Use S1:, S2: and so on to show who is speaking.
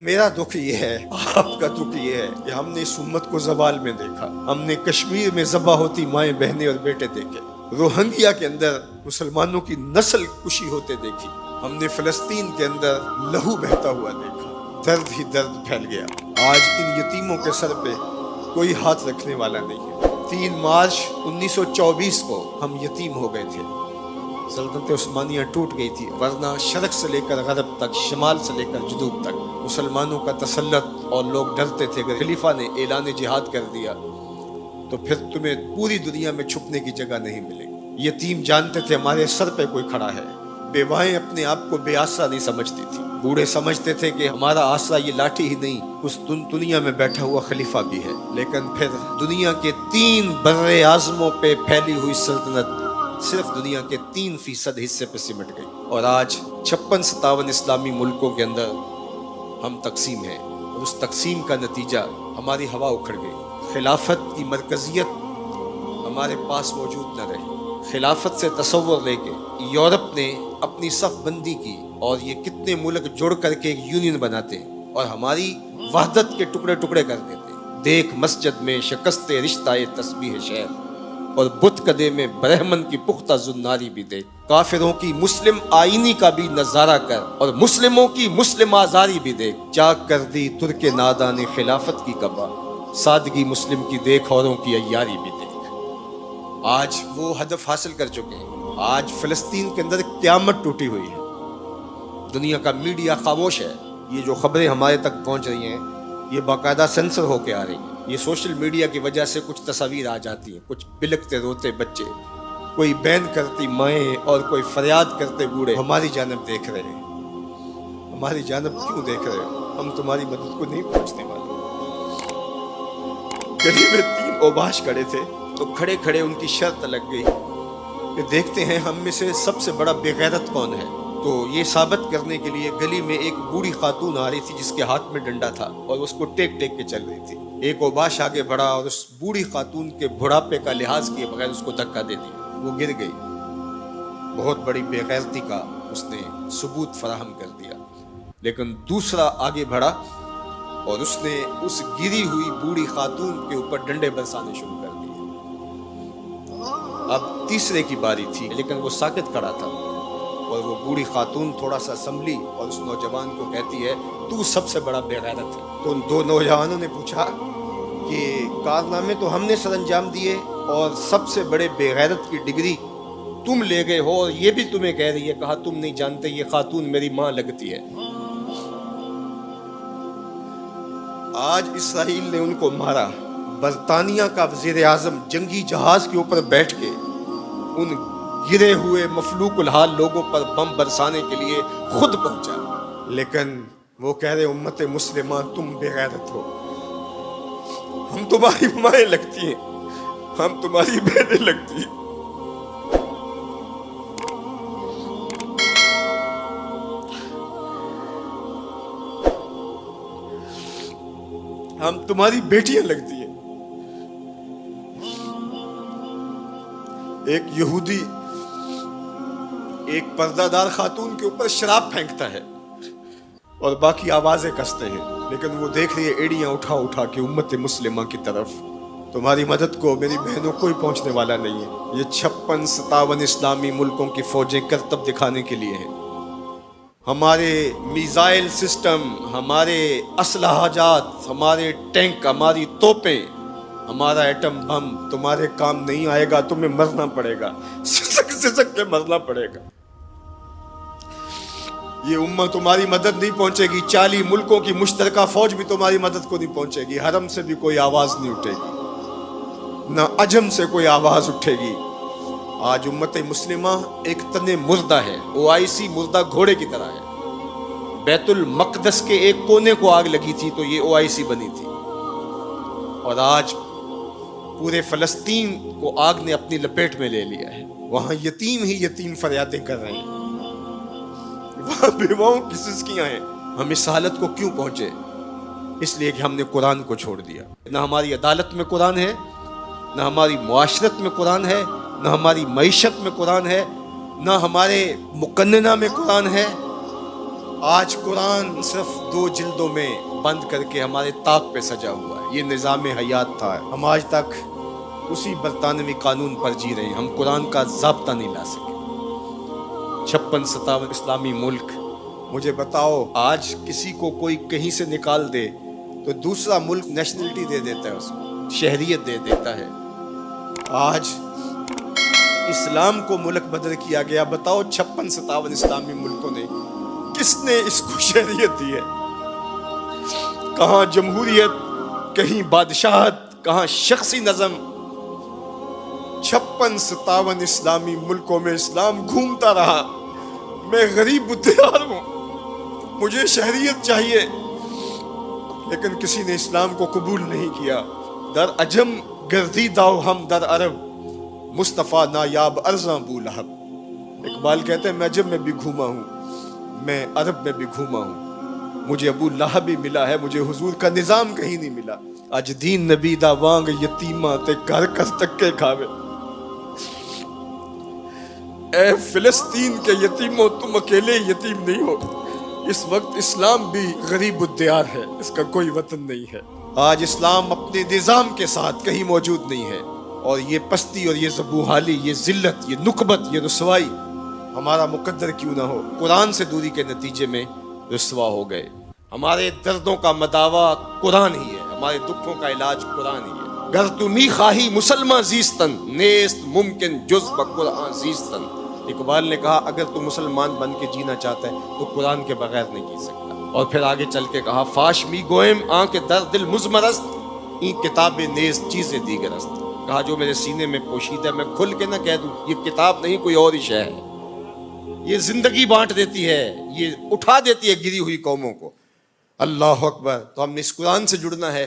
S1: मेरा दुख ये है, आपका दुख ये है कि हमने इस उम्मत को ज़वाल में देखा। हमने कश्मीर में ज़बा होती माएँ बहनें और बेटे देखे, रोहिंग्या के अंदर मुसलमानों की नस्ल कुशी होते देखी, हमने फ़लस्तीन के अंदर लहू बहता हुआ देखा। दर्द ही दर्द फैल गया। आज इन यतीमों के सर पे कोई हाथ रखने वाला नहीं है। 3 मार्च 1924 को हम यतीम हो गए थे। सल्तनत उस्मानिया टूट गई थी, वरना शर्क से लेकर गरब तक, शमाल से लेकर जुनूब तक मुसलमानों का तसल्लत, और लोग डरते थे कि खलीफा ने ऐलान जिहाद कर दिया तो फिर तुम्हें पूरी दुनिया में छुपने की जगह नहीं मिलेगी। यतीम जानते थे हमारे सर पे कोई खड़ा है। बेवाएं अपने आप को बेआसरा नहीं समझती थी। बूढ़े समझते थे कि हमारा आसरा ये लाठी ही नहीं, उस दुनिया में बैठा हुआ खलीफा भी है। लेकिन फिर दुनिया के 3 बर्रे आज़मों पे फैली हुई सल्तनत सिर्फ दुनिया के 3% हिस्से पे सिमट गई, और आज 56-57 इस्लामी मुल्कों के अंदर हम तकसीम हैं। और उस तकसीम का नतीजा हमारी हवा उखड़ गई। खिलाफत की मरकजियत हमारे पास मौजूद न रही। खिलाफत से तसव्वुर लेके यूरोप ने अपनी सफ बंदी की, और ये कितने मुल्क जुड़ करके एक यूनियन बनाते हैं और हमारी वहदत के टुकड़े टुकड़े कर देते हैं। देख मस्जिद में शिकस्ते रिश्ता तस्बीह शेख, और बुत कदे में ब्रह्मन की पुख्ता जुन्नारी भी देख। काफिरों की मुस्लिम आईनी का भी नजारा कर, और मुस्लिमों की मुस्लिम आजारी भी देख। चाक कर दी तुर्क नादा ने खिलाफत की कबा, सादगी मुस्लिम की देख औरों की अय्यारी भी देख। आज वो हदफ हासिल कर चुके हैं। आज फिलिस्तीन के अंदर क़यामत टूटी हुई है। दुनिया का मीडिया खामोश है। ये जो खबरें हमारे तक पहुंच रही हैं, ये बाकायदा सेंसर होके आ रही हैं। ये सोशल मीडिया की वजह से कुछ तस्वीर आ जाती हैं, कुछ बिलकते रोते बच्चे, कोई बैन करती माएँ और कोई फरियाद करते बूढ़े हमारी जानब देख रहे हैं। हमारी जानब क्यों देख रहे हो? हम तुम्हारी मदद को नहीं पहुंचने वाले। गली में 3 ओबाश खड़े थे, तो खड़े खड़े उनकी शर्त लग गई कि देखते हैं हम में से सबसे बड़ा बेगैरत कौन है। तो ये साबित करने के लिए गली में एक बूढ़ी खातून आ रही थी जिसके हाथ में डंडा था, और उसको टेक टेक के चल रही थी। एक ओबाश आगे बढ़ा और उस बूढ़ी खातून के बुढ़ापे का लिहाज किए बगैर उसको धक्का दे दिया। वो गिर गई। बहुत बड़ी बेगैरती का उसने सबूत फराहम कर दिया। लेकिन दूसरा आगे बढ़ा और उसने उस गिरी हुई बूढ़ी खातून के ऊपर डंडे बरसाने शुरू कर दिए। अब तीसरे की बारी थी, लेकिन वो साकित खड़ा था, और वो बूढ़ी खातून थोड़ा सा संभली और उस नौजवान को कहती है, तू सबसे बड़ा बेगैरत है। तो उन 2 नौजवानों ने पूछा कि कारनामे तो हमने सरअंजाम दिए, और सबसे बड़े बेगैरत की डिग्री तुम ले गए हो, और ये भी तुम्हें कह रही है। कहा, तुम नहीं जानते ये खातून मेरी माँ लगती है। आज इसराइल ने उनको मारा। बरतानिया का वजीर आजम जंगी जहाज के ऊपर बैठ के उन गिरे हुए मफलूकुल हाल लोगों पर बम बरसाने के लिए खुद पहुंचा। लेकिन वो कह रहे, उम्मत मुस्लिमा तुम बेगैरत हो। हम तुम्हारी माएँ लगती हैं, हम तुम्हारी बहनें लगती हैं। हम तुम्हारी बेटियां लगती हैं। एक यहूदी एक पर्दादार खातून के ऊपर शराब फेंकता है और बाकी आवाजें कसते हैं, लेकिन वो देख रही है एड़ियां उठा उठा के उम्मत मुस्लिमा की तरफ। तुम्हारी मदद को मेरी बहनों कोई पहुंचने वाला नहीं है। ये 56-57 इस्लामी मुल्कों की फौजें करतब दिखाने के लिए हैं। हमारे मिसाइल सिस्टम, हमारे असलहाजात, हमारे टैंक, हमारी तोपें, हमारा एटम बम तुम्हारे काम नहीं आएगा। तुम्हें मरना पड़ेगा, सिसक सिसक के मरना पड़ेगा। ये उम्मत तुम्हारी मदद नहीं पहुंचेगी। 40 मुल्कों की मुश्तरका फौज भी तुम्हारी मदद को नहीं पहुंचेगी। हरम से भी कोई आवाज नहीं उठेगी, ना अजम से कोई आवाज उठेगी। आज उम्मत मुस्लिमा एक तने मुर्दा है। OIC मुर्दा घोड़े की तरह है। बैतुल मक़दस के एक कोने को आग लगी थी तो ये OIC बनी थी, और आज पूरे फलस्तीन को आग ने अपनी लपेट में ले लिया है। वहां यतीम ही यतीम फरियादें कर रहे हैं, वहां बेवाओं की सिसकियां हैं। हम इस हालत को क्यों पहुंचे? इसलिए कि हमने कुरान को छोड़ दिया। ना हमारी अदालत में कुरान है, ना हमारी मुआशरत में कुरान है, ना हमारी मईशत में कुरान है, ना हमारे मुकन्नना में कुरान है, آج قرآن صرف 2 جلدوں میں بند کر کے ہمارے طاق پہ سجا ہوا ہے. یہ نظام حیات تھا. ہم آج تک اسی برطانوی قانون پر جی رہے ہیں. ہم قرآن کا ضابطہ نہیں لا سکے. 56-57 اسلامی ملک. مجھے بتاؤ آج کسی کو کوئی کہیں سے نکال دے تو دوسرا ملک نیشنلٹی دے دیتا ہے، اس کو شہریت دے دیتا ہے. آج اسلام کو ملک بدر کیا گیا. بتاؤ 56-57 اسلامی ملکوں نے کس نے اس کو شہریت دی ہے؟ کہاں جمہوریت، کہیں بادشاہت، کہاں شخصی نظم. 56-57 اسلامی ملکوں میں اسلام گھومتا رہا. میں غریب الدیار ہوں، مجھے شہریت چاہیے، لیکن کسی نے اسلام کو قبول نہیں کیا. در عجم گردیدہ ہم در عرب، مصطفیٰ نایاب ارزاں بو لہب. اقبال کہتے ہیں میں عجم میں بھی گھوما ہوں، میں عرب میں بھی گھوما ہوں، مجھے ابو لہب بھی ملا ہے، مجھے حضور کا نظام کہیں نہیں ملا. اج دین نبی دا وانگ یتیماں تے گھر کر تکے کھاوے. اے فلسطین کے یتیموں تم اکیلے یتیم نہیں ہو. اس وقت اسلام بھی غریب الدیار ہے، اس کا کوئی وطن نہیں ہے. آج اسلام اپنے نظام کے ساتھ کہیں موجود نہیں ہے، اور یہ پستی اور یہ زبوحالی، یہ ذلت، یہ نکبت، یہ رسوائی ہمارا مقدر کیوں نہ ہو، قرآن سے دوری کے نتیجے میں رسوا ہو گئے. ہمارے دردوں کا مداوا قرآن ہی ہے، ہمارے دکھوں کا علاج قرآن ہی ہے. گر تو می خواہی مسلمان زیستن، نیست ممکن جز بقرآن زیستن. اقبال نے کہا اگر تو مسلمان بن کے جینا چاہتا ہے تو قرآن کے بغیر نہیں جی سکتا. اور پھر آگے چل کے کہا فاش می گوئم آنکھ در دل مزمرست، این کتاب نیز چیزیں دیگر است. کہا جو میرے سینے میں پوشیدہ ہے میں کھل کے نہ کہہ دوں، یہ کتاب نہیں کوئی اور ہی شے ہے. یہ زندگی بانٹ دیتی ہے، یہ اٹھا دیتی ہے گری ہوئی قوموں کو. اللہ اکبر. تو ہم نے اس قرآن سے جڑنا ہے.